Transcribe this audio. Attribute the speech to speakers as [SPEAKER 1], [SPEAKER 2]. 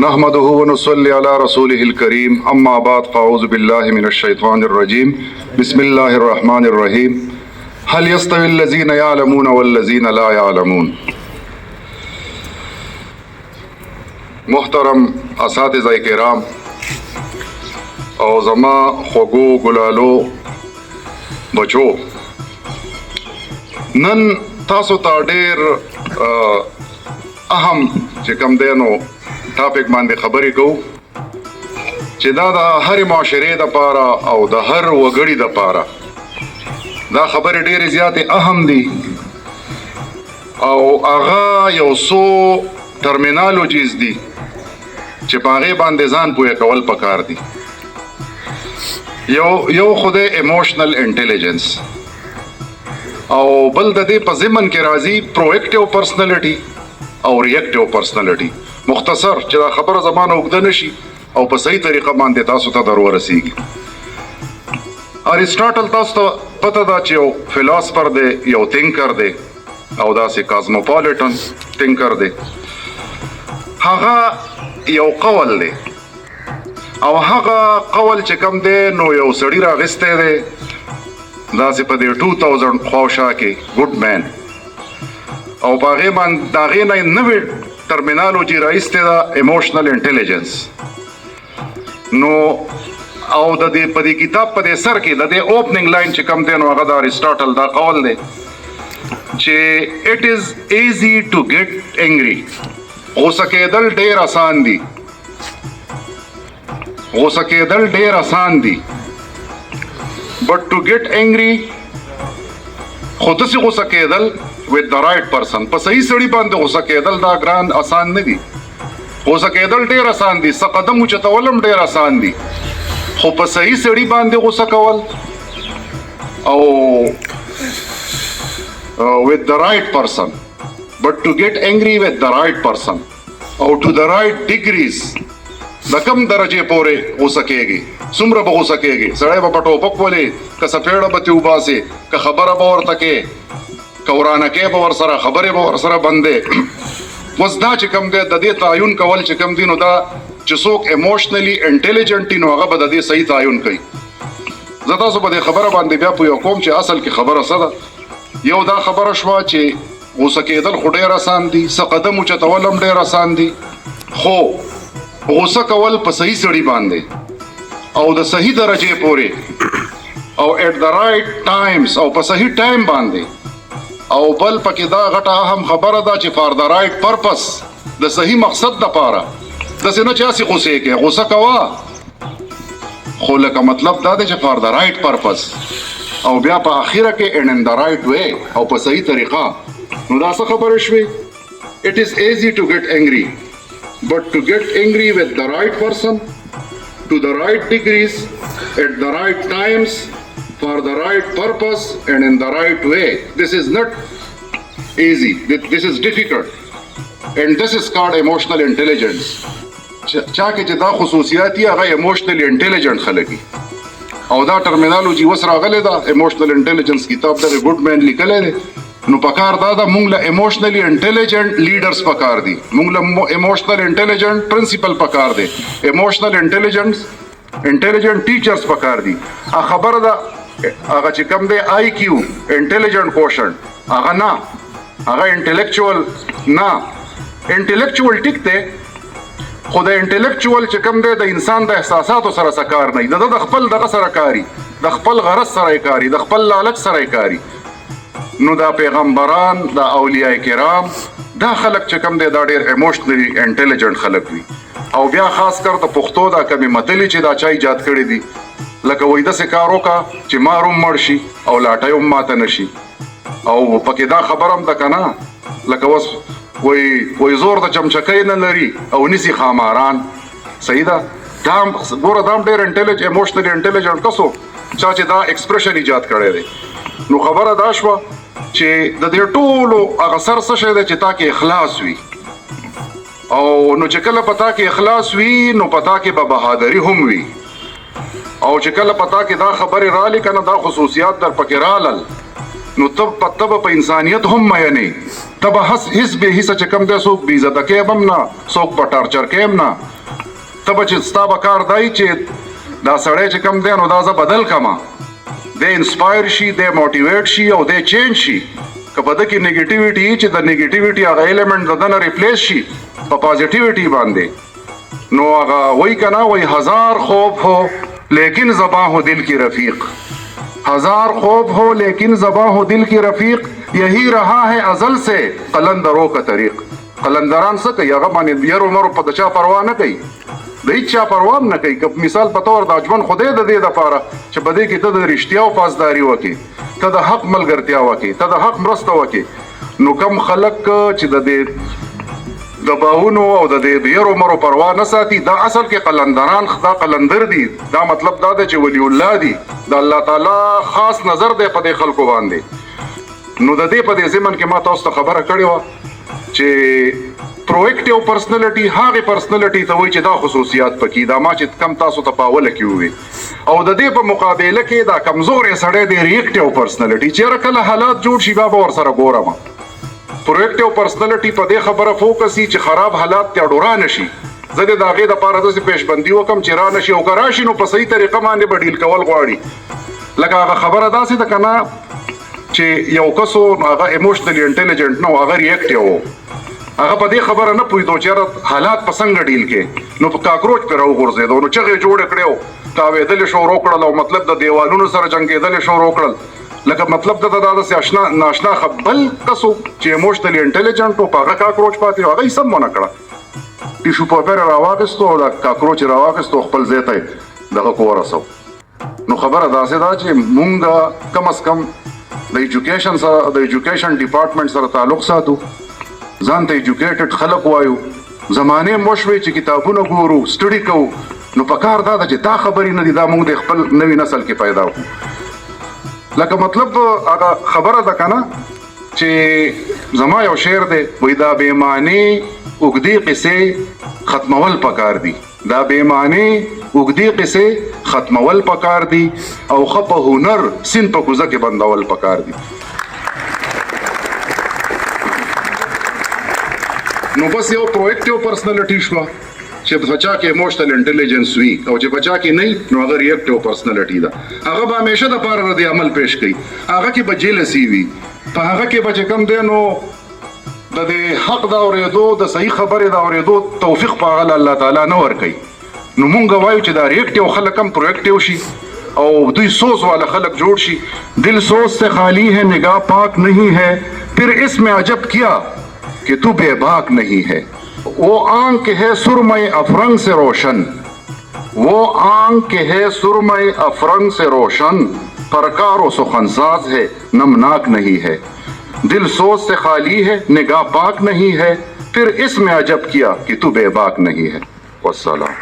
[SPEAKER 1] نحمده ونصلي على رسوله الكريم اما بعد فاعوذ بالله من الشيطان الرجيم بسم الله الرحمن الرحيم هل يستوي الذين يعلمون والذين لا يعلمون. محترم اساتذه کرام او زما خوګو ګلالو بچو، نن تاسو ته ډېر اهم چې کوم دی نو ټاپک باندې خبرې کوو چې دا د هر معاشرې دپاره او د هر وګړي دپاره دا خبرې ډېرې زیاتې اهم دي او هغه یو څو ټرمینالوجیز دي چې په هغې باندې ځان پوهه کول پکار دي. یو خو دی ایموشنل انټیلیجنس او بل د دې په ضمن کې راځي پروएक्टिव پرسنالټي او ریएक्टिव پرسنالټي. مختصر چې دا خبره زمانه اوږده نشي او په صحیح طریقه باندې تاسو ته در ورسیږي. ارسطاټل تاسو ته پته ده چې یو فلسفر دی، یو تینکر دی او داسې کازموپالیټن تینکر دی. هغه یو قول دی او هغه قول چې کوم دی نو یو سړي راغستی دی داسې په دې 2000 خواوشا کې ګوډ مین او په هغې باندې د هغې نه نوې ټرمینالوجي راایستې ده ایموشنل انټیلیجنس. نو او د دې په دې کتاب په دې سر کې د دې اوپننګ لاین چې کوم دی نو هغه د ارسطاټل دا قول دی چې اټ از ایزي ټو ګیټ انګري. غوسه کېدل ډېر آسان دي، غوسه کېدل ډېر آسان دي، بٹ ټو ګیټ انګري خو داسې غوسه کېدل with the right person په صحیح سړي باندې غوسه کېدل دا ګران آسان نه دي. غوسه کېدل ډېر آسان دي، څه قدم اوچتول هم ډېر آسان دي، خو په صحیح سړي باندې غوسه کول او with the right person but to get angry with the right person او to the right degrees د کم درجې پورې غوسه کېږي، څومره به غوسه کېږي. سړی به په ټوپک ولې، که څپېړه به ترې وباسې، که خبره به ورته کې، که ورانکۍ به ورسره، خبرې به ورسره بندې. اوس دا چې کوم دی د دې تعین کول چې کوم دی نو دا چې څوک ایموشنلی انټیلیجنټ وي نو هغه به د دې صحیح تعین کوي. زه تاسو په دې خبره باندې بیا پوه کوم چې اصل کې خبره څه ده. یو دا خبره شوه چې غوسه کېدل خو ډېر آسان دي، څه قدم اوچتول هم ډېر آسان دي، خو غوسه کول په صحیح سړي باندې او د صحیح درجې پورې او ایٹ د رائټ ټایمز او په صحیح ټایم باندې او بل پکې دا غټه اهم خبره ده چې فار د رائټ پرپس د صحیح مقصد دپاره داسې نه چې هسې غوسې کې غوسه کوه خو لکه مطلب دا دی چې فار د رائټ پرپس او بیا په اخره کې ان د رائټ وے او په صحیح طریقه. نو دا څه خبره شوې؟ اټ از ایزي ټو ګیټ انګري but to get angry with the right person to the right degrees at the right times for the right purpose and in the right way. This is not easy, this is difficult and this is called emotional intelligence. چا کې چې دا خصوصیات یې هغه emotionally intelligent خلک دي او دا ټرمینالوجي اوس راغلی ده. emotional intelligence کتاب دغه ګوډ مین لیکلی دی. نو پکار دا ده مونږ له ایموشنلی انټیلیجنټ لیډرز پکار دي، مونږ له ایموشنل انټیلیجنټ پرنسپل پکار دی، ایموشنل انټیلیجنټ ټیچرز پکار دي. خبره ده هغه چې کوم دی آی کیو انټیلیجنټ کوشنټ هغه نه، هغه انټلیکچوال نه. انټلیکچوال ټیک دی خو د انټلیکچوال چې کوم دی د انسان د احساساتو سره څه کار نه، د خپل دغه سره کاري، د خپل غرض سره کاري، د خپل لالچ سره کاري. نو دا پیغمبران، دا اولیاء کرام، دا خلک چې کوم دی دا ډېر ایموشنلی انټیلیجنټ خلک وي. او بیا خاص کر د پښتو دا کمې متلې چې دا چا ایجاد کړي دي لکه وایي داسې کار وکړه چې مار هم مړ شي او لاټۍ هم ماته نه شي. او پکې دا خبره هم ده که نه لکه اوس وایي زور د چمچکۍ نه لري او نیسي خاماران. صحیح ده؟ دا هم ګوره دا هم ډېر ایموشنلی انټیلیجنټ کس و چا چې دا ایکسپریشن ایجاد کړی دی. نو خبره دا شوه چې د دې ټولو هغه سر څه شی دی چې تا کې اخلاص وي او نو چې کله په تا کې اخلاص وي نو په تا کې به بهادري هم وي او چې کله په تا کې دا خبرې رالي که نه دا خصوصیات در پکې رالل نو تب په انسانیت هم مینه تب هیڅ به هیڅ چې کم ده څوک بې عزته کېبم نه څوک په ټارچر کېم نه تب چې ستا به کار دی چې دا سړی چې کم دی نو دا زه بدل کما دی انسپایر شي دی موټیویټ شي او دی چینج شي که په ده کې نیګیټیویټي چې د نیګیټیویټي هغه ایلیمنټ د ده نه ریپلیس شي په پازیټیویټي باندې نو هغه وایي که نه وایي 1000 خوف ہو لیکن زباں ہو دل کی رفیق 1000 خوف ہو لیکن زباں ہو دل کی رفیق یہی رہا ہے ازل سے قلندروں کا طریق قلندران څه کوي هغه باندې یرو مرو په د چا پروا نه کوي د هیڅ چا پروا هم نه کوي که مثال په طور د اجمن خدای د دې دپاره چې په دې کې ته د رښتیا او پاسداري وکړې ته د حق ملګرتیا وکړې ته د حق مرسته وکړې نو کم خلک چې د دې د باونو او د دې یرو مرو پروا نه ساتي دا اصل کې قلندران دا قلندر دي دا مطلب دا دی چې ولی الله دي د الله تعالی خاص نظر دی په دې خلکو باندې نو د دې په دې ضمن کې ما تاسو ته خبره کړې وه چې پرویکټیو پرسنالټي هغه پرسنالټي ته وایي چې دا خصوصیات پکې دا ما چې کم تاسو ته په اوله کې ووي او د دې په مقابله کې دا کمزورې سړی دی ریاکټیو پرسنالټي چېرې کله حالات جوړ شي بیا به ورسره ګورم پرویکټیو پرسنالټي په دې خبره فوکس وي چې خراب حالات ته ډورا نشي زه د هغې دپاره داسې پیشبندي وکړم چې را نشي او که راشي نو په صحیح طریقه باندې به ډیل کول غواړي لکه هغه خبره داسې ده که نه چې یو کس و هغه ایموشنلی انټیلیجنټ نه و هغه ریاکټیو و هغه په دې خبره نه پوهېدو چې یاره حالات په څنګه ډیل کې نو په کاکروچ پرې راوغورځېدو نو چغې جوړې کړې و تاوېدلې شروع کړل او مطلب د دیوالونو سره جنګېدلې شروع کړل لکه مطلب د دا داسې ناشنا بل کس و چې ایموشنلی انټیلیجنټ و په هغه کاکروچ پاتې و هغه یې سم ونه کړه ټیشو پیپر یې راواخیستو او دا کاکروچ یې راواخیستو خپل ځای ته یې دغه کو ورسو نو خبره داسې ده چې مونږ کم از کم د ایجوکیشن سره د ایجوکیشن ډپارټمنټ سره تعلق ساتو ځان ته ایجوکیټډ خلک وایو زمانې مو شوې چې کتابونه ګورو سټډي کوو نو په کار دا ده چې دا خبرې نه دي دا موږ د خپل نوي نسل کې پیدا کړو لکه مطلب هغه خبره ده که نه چې زما یو شعر دی وایي دا بې معنې اوږدې قصې ختمول پکار دي دا بې معنې اوږدې قصې ختمول پکار دي او ښه په هنر سیند په کوزه کې بندول پکار دي نو بس یو پرویکټیو پرسنالټي شوه چې بچا کې ایموشنل انټیلیجنس وي او چې بچا کې نه نو هغه ریاکټیو پرسنالټي ده هغه به همیشه دپاره ردي عمل پیش کوي هغه کې به جیلسي وي په هغه کې به چې کوم دی نو د دې حق د اورېدو د صحیح خبرې د اورېدو توفیق په هغه الله تعالی نه ورکوي نو مونږ وایو چې دا ریاکټیو خلک هم پرویکټیو شي او دوی سوز والا خلق جوړ شي دل سوز سے خالی ہے نگاہ پاک نہیں ہے پھر اس میں عجب کیا کہ تو بے باک نہیں ہے وہ آنکھ ہے سرمے افرنگ سے روشن وہ آنکھ ہے سرمے افرنگ سے روشن پرکار و سخنساز ہے نمناک نہیں ہے دل سوز سے خالی ہے نگاہ پاک نہیں ہے پھر اس میں عجب کیا کہ تو بے باک نہیں ہے والسلام